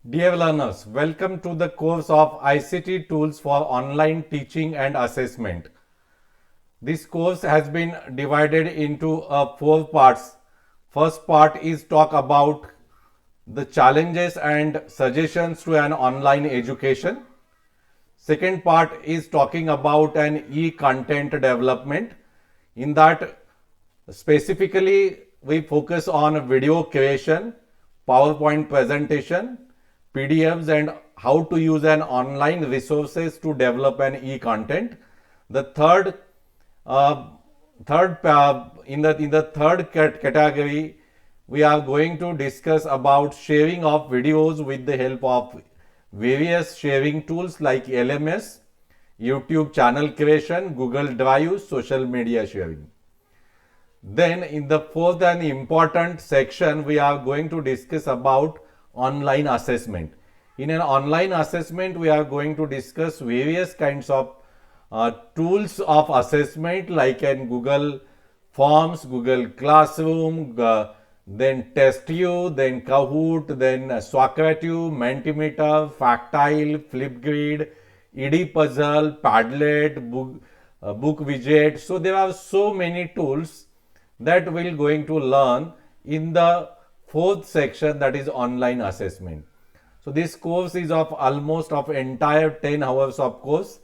Dear learners, welcome to the course of ICT tools for online teaching and assessment. This course has been divided into four parts. First part is talk about the challenges and suggestions to an online education. Second part is talking about an e-content development. In that, specifically, we focus on video creation, PowerPoint presentation, PDFs, and how to use an online resources to develop an e-content. The uh, in the third category, we are going to discuss about sharing of videos with the help of various sharing tools like LMS, YouTube channel creation, Google Drive, social media sharing. Then in the fourth and important section, we are going to discuss about online assessment. In an online assessment, we are going to discuss various kinds of tools of assessment like in Google Forms, Google Classroom, then TestU, then Kahoot, then Socrative, Mentimeter, Factile, Flipgrid, Edpuzzle, Padlet, Book Widget. So there are so many tools that we're going to learn in the fourth section, that is online assessment. So this course is of almost of entire 10 hours of course.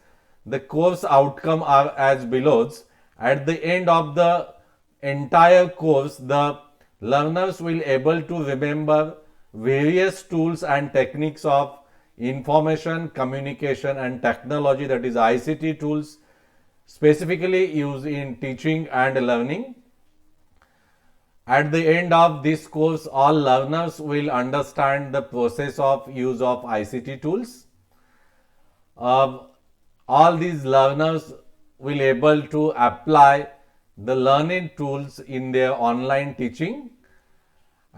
The course outcome are as below. At the end of the entire course, the learners will able to remember various tools and techniques of information, communication and technology, that is ICT tools, specifically used in teaching and learning. At the end of this course, all learners will understand the process of use of ICT tools. All these learners will able to apply the learning tools in their online teaching.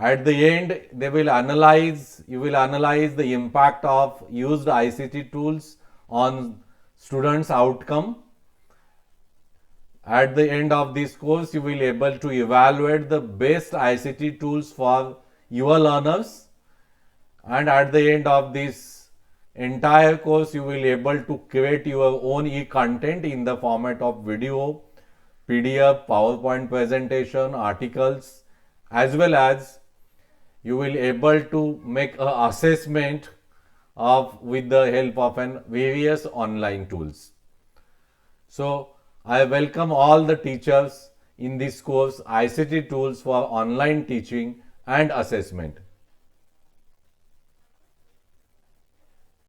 At the end, you will analyze the impact of used ICT tools on students' outcome. At the end of this course, you will be able to evaluate the best ICT tools for your learners. And at the end of this entire course, you will be able to create your own e-content in the format of video, PDF, PowerPoint presentation, articles, as well as you will be able to make an assessment of with the help of various online tools. So I welcome all the teachers in this course ICT tools for online teaching and assessment.